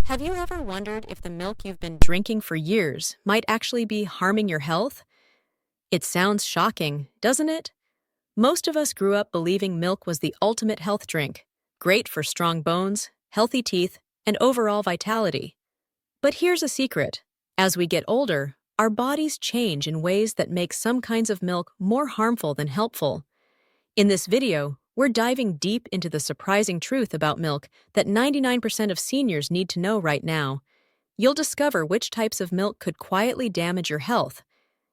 Have you ever wondered if the milk you've been drinking for years might actually be harming your health? It sounds shocking, doesn't it? Most of us grew up believing milk was the ultimate health drink, great for strong bones, healthy teeth, and overall vitality. But here's a secret. As we get older, our bodies change in ways that make some kinds of milk more harmful than helpful. In this video, we're diving deep into the surprising truth about milk that 99% of seniors need to know right now. You'll discover which types of milk could quietly damage your health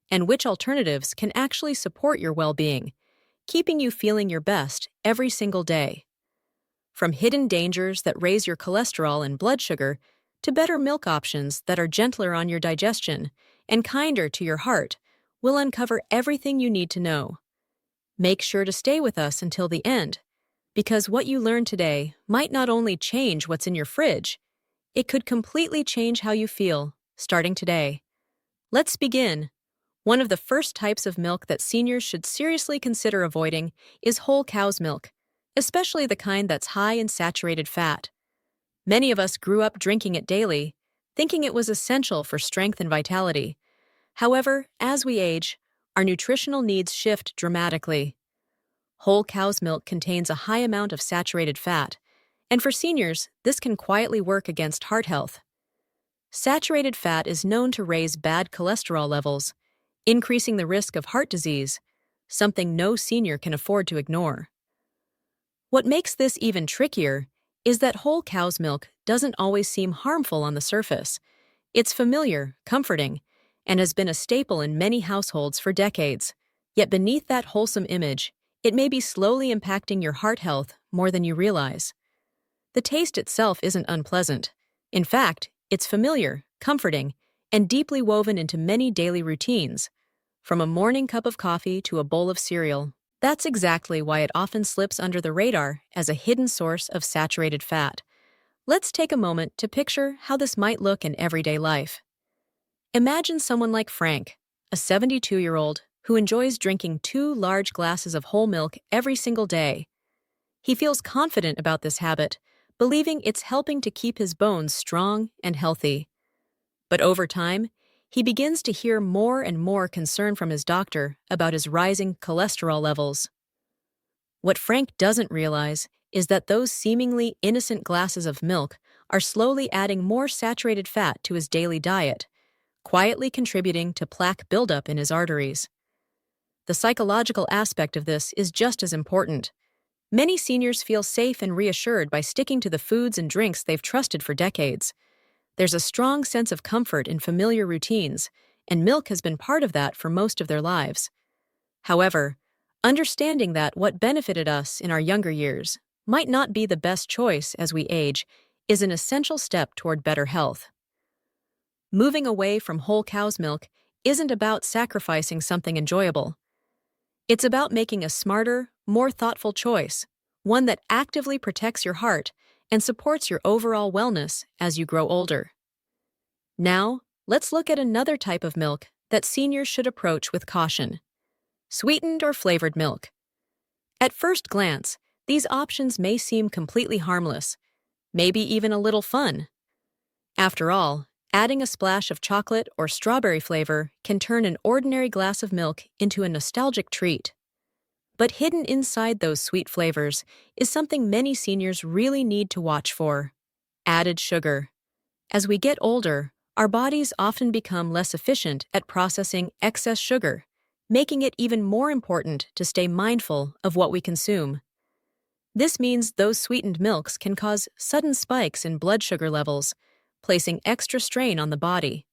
and which alternatives can actually support your well-being, keeping you feeling your best every single day. From hidden dangers that raise your cholesterol and blood sugar to better milk options that are gentler on your digestion and kinder to your heart, we'll uncover everything you need to know. Make sure to stay with us until the end, because what you learn today might not only change what's in your fridge, it could completely change how you feel, starting today. Let's begin. One of the first types of milk that seniors should seriously consider avoiding is whole cow's milk, especially the kind that's high in saturated fat. Many of us grew up drinking it daily, thinking it was essential for strength and vitality. However, as we age, our nutritional needs shift dramatically. Whole cow's milk contains a high amount of saturated fat, and for seniors, this can quietly work against heart health. Saturated fat is known to raise bad cholesterol levels, increasing the risk of heart disease, something no senior can afford to ignore. What makes this even trickier is that whole cow's milk doesn't always seem harmful on the surface. It's familiar, comforting, and has been a staple in many households for decades. Yet beneath that wholesome image, it may be slowly impacting your heart health more than you realize. The taste itself isn't unpleasant. In fact, it's familiar, comforting, and deeply woven into many daily routines, from a morning cup of coffee to a bowl of cereal. That's exactly why it often slips under the radar as a hidden source of saturated fat. Let's take a moment to picture how this might look in everyday life. Imagine someone like Frank, a 72-year-old who enjoys drinking 2 large glasses of whole milk every single day. He feels confident about this habit, believing it's helping to keep his bones strong and healthy. But over time, he begins to hear more and more concern from his doctor about his rising cholesterol levels. What Frank doesn't realize is that those seemingly innocent glasses of milk are slowly adding more saturated fat to his daily diet, quietly contributing to plaque buildup in his arteries. The psychological aspect of this is just as important. Many seniors feel safe and reassured by sticking to the foods and drinks they've trusted for decades. There's a strong sense of comfort in familiar routines, and milk has been part of that for most of their lives. However, understanding that what benefited us in our younger years might not be the best choice as we age is an essential step toward better health. Moving away from whole cow's milk isn't about sacrificing something enjoyable. It's about making a smarter, more thoughtful choice, one that actively protects your heart and supports your overall wellness as you grow older. Now, let's look at another type of milk that seniors should approach with caution: sweetened or flavored milk. At first glance, these options may seem completely harmless, maybe even a little fun. After all, adding a splash of chocolate or strawberry flavor can turn an ordinary glass of milk into a nostalgic treat. But hidden inside those sweet flavors is something many seniors really need to watch for: added sugar. As we get older, our bodies often become less efficient at processing excess sugar, making it even more important to stay mindful of what we consume. This means those sweetened milks can cause sudden spikes in blood sugar levels, placing extra strain on the body.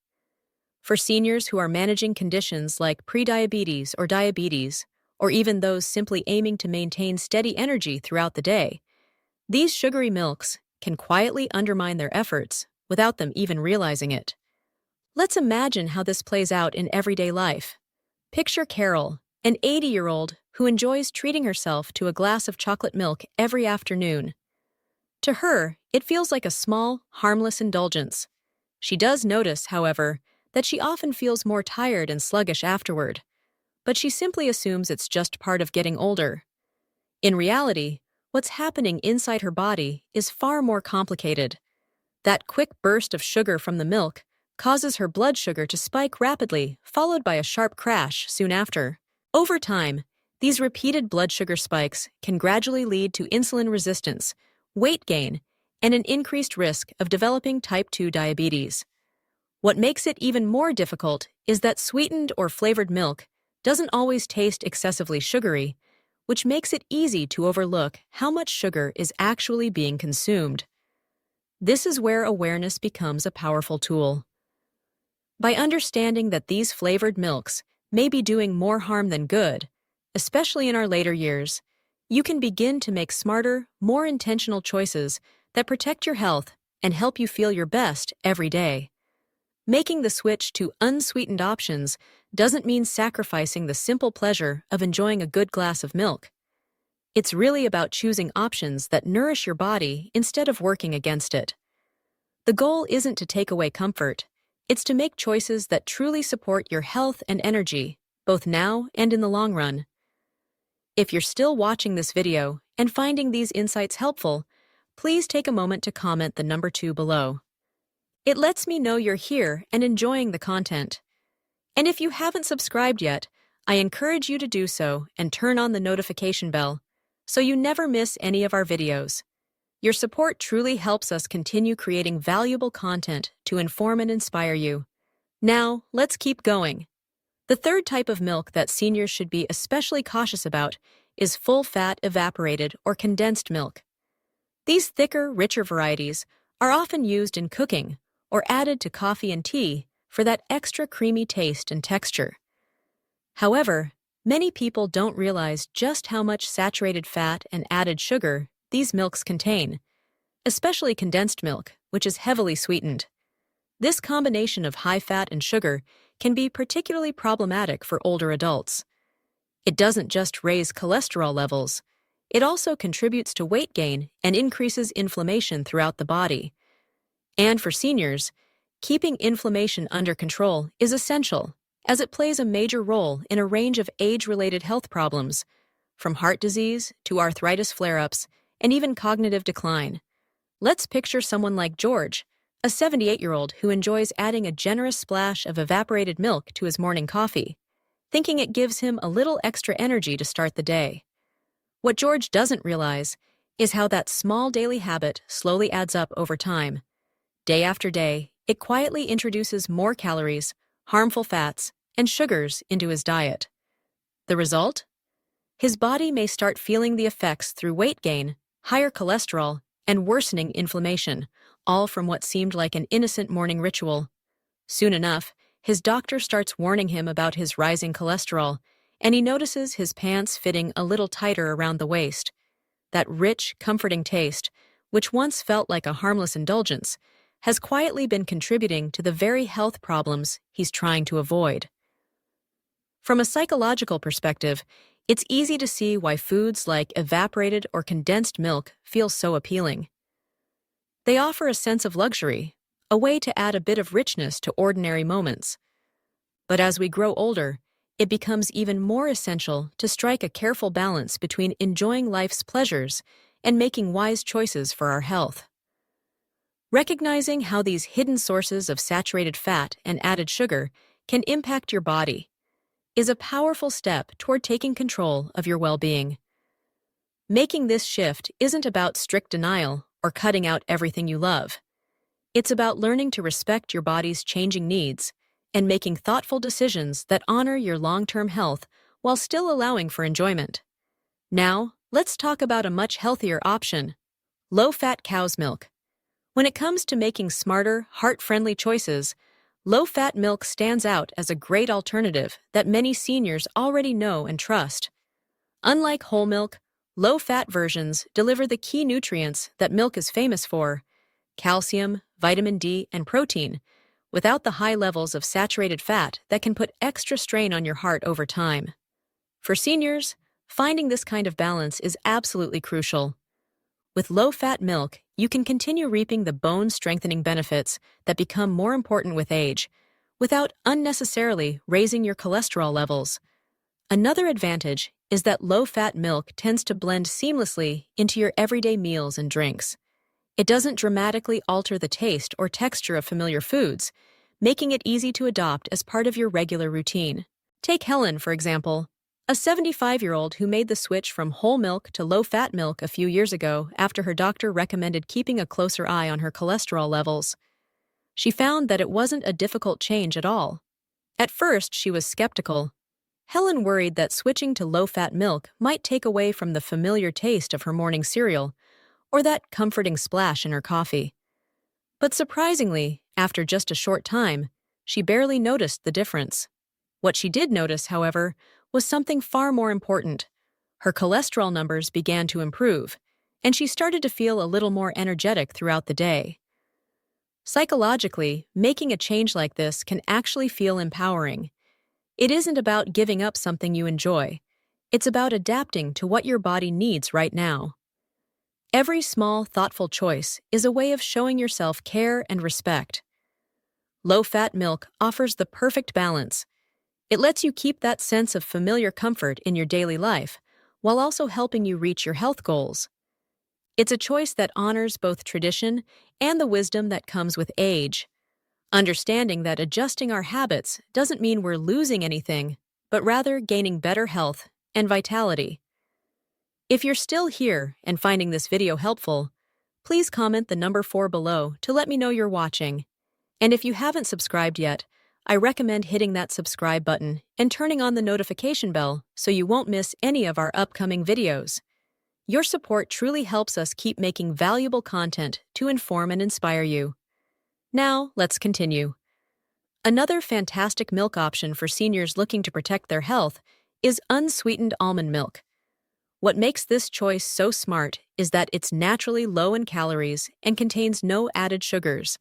For seniors who are managing conditions like prediabetes or diabetes, or even those simply aiming to maintain steady energy throughout the day, these sugary milks can quietly undermine their efforts without them even realizing it. Let's imagine how this plays out in everyday life. Picture Carol, an 80-year-old who enjoys treating herself to a glass of chocolate milk every afternoon. To her, it feels like a small, harmless indulgence. She does notice, however, that she often feels more tired and sluggish afterward, but she simply assumes it's just part of getting older. In reality, what's happening inside her body is far more complicated. That quick burst of sugar from the milk causes her blood sugar to spike rapidly, followed by a sharp crash soon after. Over time, these repeated blood sugar spikes can gradually lead to insulin resistance, weight gain, and an increased risk of developing type 2 diabetes. What makes it even more difficult is that sweetened or flavored milk doesn't always taste excessively sugary, which makes it easy to overlook how much sugar is actually being consumed. This is where awareness becomes a powerful tool. By understanding that these flavored milks may be doing more harm than good, especially in our later years, you can begin to make smarter, more intentional choices that protect your health and help you feel your best every day. Making the switch to unsweetened options doesn't mean sacrificing the simple pleasure of enjoying a good glass of milk. It's really about choosing options that nourish your body instead of working against it. The goal isn't to take away comfort, it's to make choices that truly support your health and energy, both now and in the long run. If you're still watching this video and finding these insights helpful, please take a moment to comment the number 2 below. It lets me know you're here and enjoying the content. And if you haven't subscribed yet, I encourage you to do so and turn on the notification bell so you never miss any of our videos. Your support truly helps us continue creating valuable content to inform and inspire you. Now, let's keep going. The third type of milk that seniors should be especially cautious about is full-fat evaporated or condensed milk. These thicker, richer varieties are often used in cooking or added to coffee and tea for that extra creamy taste and texture. However, many people don't realize just how much saturated fat and added sugar these milks contain, especially condensed milk, which is heavily sweetened. This combination of high fat and sugar can be particularly problematic for older adults. It doesn't just raise cholesterol levels, it also contributes to weight gain and increases inflammation throughout the body. And for seniors, keeping inflammation under control is essential, as it plays a major role in a range of age-related health problems, from heart disease to arthritis flare-ups and even cognitive decline. Let's picture someone like George, a 78-year-old who enjoys adding a generous splash of evaporated milk to his morning coffee, thinking it gives him a little extra energy to start the day. What George doesn't realize is how that small daily habit slowly adds up over time. Day after day, it quietly introduces more calories, harmful fats, and sugars into his diet. The result? His body may start feeling the effects through weight gain, higher cholesterol, and worsening inflammation, all from what seemed like an innocent morning ritual. Soon enough, his doctor starts warning him about his rising cholesterol, and he notices his pants fitting a little tighter around the waist. That rich, comforting taste, which once felt like a harmless indulgence, has quietly been contributing to the very health problems he's trying to avoid. From a psychological perspective, it's easy to see why foods like evaporated or condensed milk feel so appealing. They offer a sense of luxury, a way to add a bit of richness to ordinary moments. But as we grow older, it becomes even more essential to strike a careful balance between enjoying life's pleasures and making wise choices for our health. Recognizing how these hidden sources of saturated fat and added sugar can impact your body is a powerful step toward taking control of your well-being. Making this shift isn't about strict denial or cutting out everything you love. It's about learning to respect your body's changing needs and making thoughtful decisions that honor your long-term health while still allowing for enjoyment. Now, let's talk about a much healthier option: low-fat cow's milk. When it comes to making smarter, heart-friendly choices, low-fat milk stands out as a great alternative that many seniors already know and trust. Unlike whole milk, low-fat versions deliver the key nutrients that milk is famous for: calcium, vitamin D, and protein, without the high levels of saturated fat that can put extra strain on your heart over time. For seniors, finding this kind of balance is absolutely crucial. With low-fat milk, you can continue reaping the bone-strengthening benefits that become more important with age, without unnecessarily raising your cholesterol levels. Another advantage is that low-fat milk tends to blend seamlessly into your everyday meals and drinks. It doesn't dramatically alter the taste or texture of familiar foods, making it easy to adopt as part of your regular routine. Take Helen, for example, a 75-year-old who made the switch from whole milk to low-fat milk a few years ago after her doctor recommended keeping a closer eye on her cholesterol levels. She found that it wasn't a difficult change at all. At first, she was skeptical. Helen worried that switching to low-fat milk might take away from the familiar taste of her morning cereal or that comforting splash in her coffee. But surprisingly, after just a short time, she barely noticed the difference. What she did notice, however, was something far more important. Her cholesterol numbers began to improve, and she started to feel a little more energetic throughout the day. Psychologically, making a change like this can actually feel empowering. It isn't about giving up something you enjoy. It's about adapting to what your body needs right now. Every small, thoughtful choice is a way of showing yourself care and respect. Low-fat milk offers the perfect balance. It lets you keep that sense of familiar comfort in your daily life, while also helping you reach your health goals. It's a choice that honors both tradition and the wisdom that comes with age. Understanding that adjusting our habits doesn't mean we're losing anything, but rather gaining better health and vitality. If you're still here and finding this video helpful, please comment the number 4 below to let me know you're watching. And if you haven't subscribed yet, I recommend hitting that subscribe button and turning on the notification bell so you won't miss any of our upcoming videos. Your support truly helps us keep making valuable content to inform and inspire you. Now, let's continue. Another fantastic milk option for seniors looking to protect their health is unsweetened almond milk. What makes this choice so smart is that it's naturally low in calories and contains no added sugars.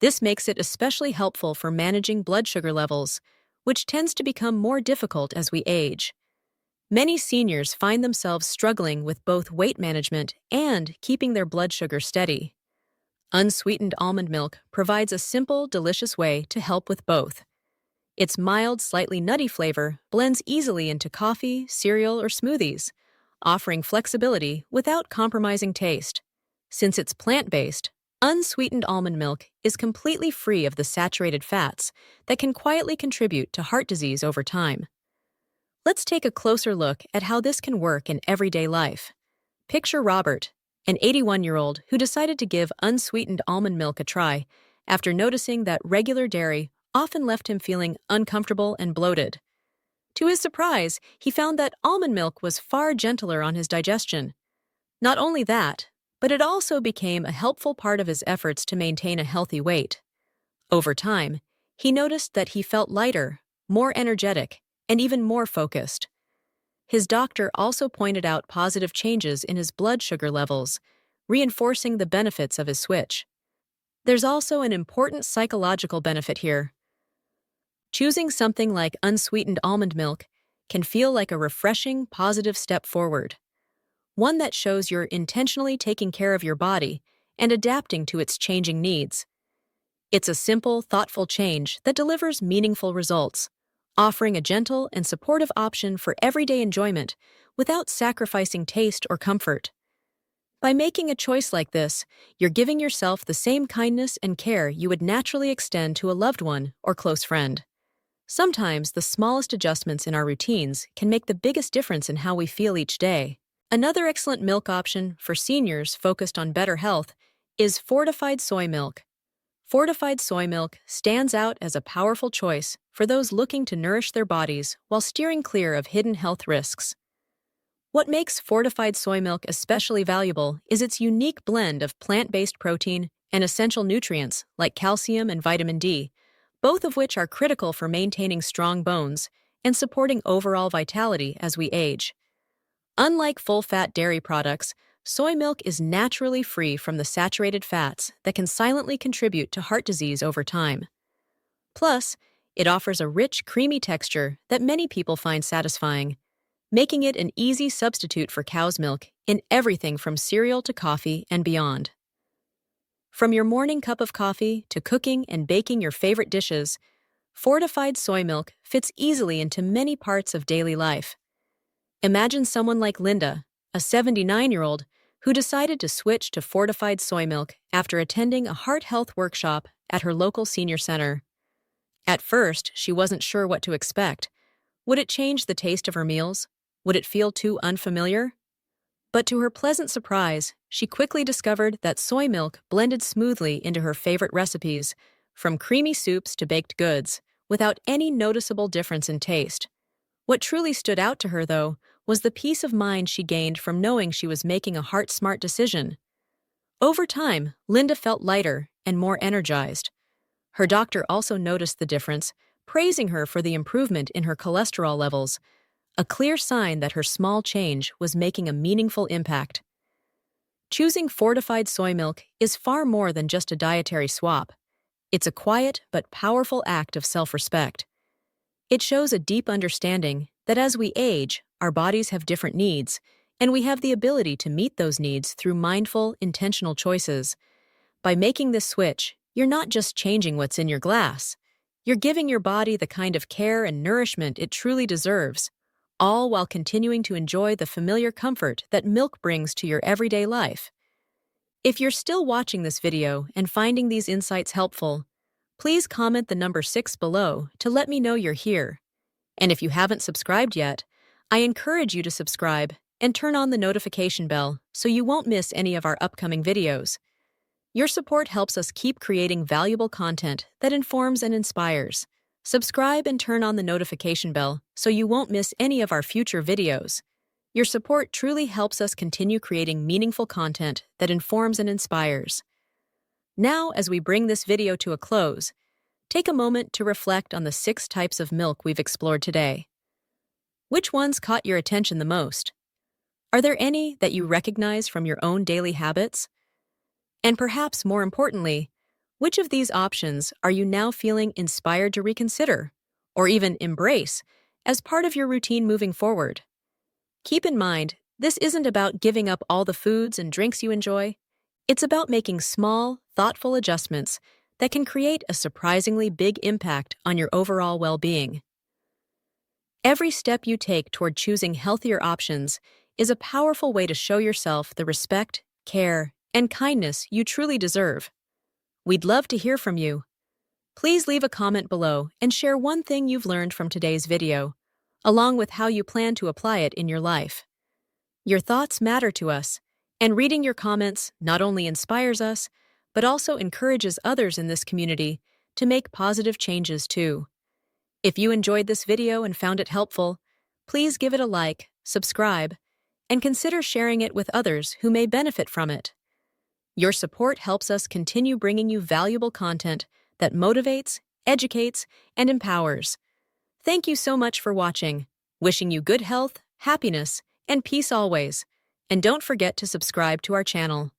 This makes it especially helpful for managing blood sugar levels, which tends to become more difficult as we age. Many seniors find themselves struggling with both weight management and keeping their blood sugar steady. Unsweetened almond milk provides a simple, delicious way to help with both. Its mild, slightly nutty flavor blends easily into coffee, cereal, or smoothies, offering flexibility without compromising taste. Since it's plant-based, unsweetened almond milk is completely free of the saturated fats that can quietly contribute to heart disease over time. Let's take a closer look at how this can work in everyday life. Picture Robert, an 81-year-old who decided to give unsweetened almond milk a try after noticing that regular dairy often left him feeling uncomfortable and bloated. To his surprise, he found that almond milk was far gentler on his digestion. Not only that, but it also became a helpful part of his efforts to maintain a healthy weight. Over time, he noticed that he felt lighter, more energetic, and even more focused. His doctor also pointed out positive changes in his blood sugar levels, reinforcing the benefits of his switch. There's also an important psychological benefit here. Choosing something like unsweetened almond milk can feel like a refreshing, positive step forward, one that shows you're intentionally taking care of your body and adapting to its changing needs. It's a simple, thoughtful change that delivers meaningful results, offering a gentle and supportive option for everyday enjoyment without sacrificing taste or comfort. By making a choice like this, you're giving yourself the same kindness and care you would naturally extend to a loved one or close friend. Sometimes the smallest adjustments in our routines can make the biggest difference in how we feel each day. Another excellent milk option for seniors focused on better health is fortified soy milk. Fortified soy milk stands out as a powerful choice for those looking to nourish their bodies while steering clear of hidden health risks. What makes fortified soy milk especially valuable is its unique blend of plant-based protein and essential nutrients like calcium and vitamin D, both of which are critical for maintaining strong bones and supporting overall vitality as we age. Unlike full-fat dairy products, soy milk is naturally free from the saturated fats that can silently contribute to heart disease over time. Plus, it offers a rich, creamy texture that many people find satisfying, making it an easy substitute for cow's milk in everything from cereal to coffee and beyond. From your morning cup of coffee to cooking and baking your favorite dishes, fortified soy milk fits easily into many parts of daily life. Imagine someone like Linda, a 79-year-old, who decided to switch to fortified soy milk after attending a heart health workshop at her local senior center. At first, she wasn't sure what to expect. Would it change the taste of her meals? Would it feel too unfamiliar? But to her pleasant surprise, she quickly discovered that soy milk blended smoothly into her favorite recipes, from creamy soups to baked goods, without any noticeable difference in taste. What truly stood out to her, though, was the peace of mind she gained from knowing she was making a heart-smart decision. Over time, Linda felt lighter and more energized. Her doctor also noticed the difference, praising her for the improvement in her cholesterol levels, a clear sign that her small change was making a meaningful impact. Choosing fortified soy milk is far more than just a dietary swap. It's a quiet but powerful act of self-respect. It shows a deep understanding that as we age, our bodies have different needs, and we have the ability to meet those needs through mindful, intentional choices. By making this switch, you're not just changing what's in your glass. You're giving your body the kind of care and nourishment it truly deserves, all while continuing to enjoy the familiar comfort that milk brings to your everyday life. If you're still watching this video and finding these insights helpful, please comment the number 6 below to let me know you're here. And if you haven't subscribed yet, I encourage you to subscribe and turn on the notification bell so you won't miss any of our upcoming videos. Your support helps us keep creating valuable content that informs and inspires. Subscribe and turn on the notification bell so you won't miss any of our future videos. Your support truly helps us continue creating meaningful content that informs and inspires. Now, as we bring this video to a close, take a moment to reflect on the 6 types of milk we've explored today. Which ones caught your attention the most? Are there any that you recognize from your own daily habits? And perhaps more importantly, which of these options are you now feeling inspired to reconsider, or even embrace, as part of your routine moving forward? Keep in mind, this isn't about giving up all the foods and drinks you enjoy. It's about making small, thoughtful adjustments that can create a surprisingly big impact on your overall well-being. Every step you take toward choosing healthier options is a powerful way to show yourself the respect, care, and kindness you truly deserve. We'd love to hear from you. Please leave a comment below and share one thing you've learned from today's video, along with how you plan to apply it in your life. Your thoughts matter to us, and reading your comments not only inspires us, but also encourages others in this community to make positive changes too. If you enjoyed this video and found it helpful, please give it a like, subscribe, and consider sharing it with others who may benefit from it. Your support helps us continue bringing you valuable content that motivates, educates, and empowers. Thank you so much for watching. Wishing you good health, happiness, and peace always. And don't forget to subscribe to our channel.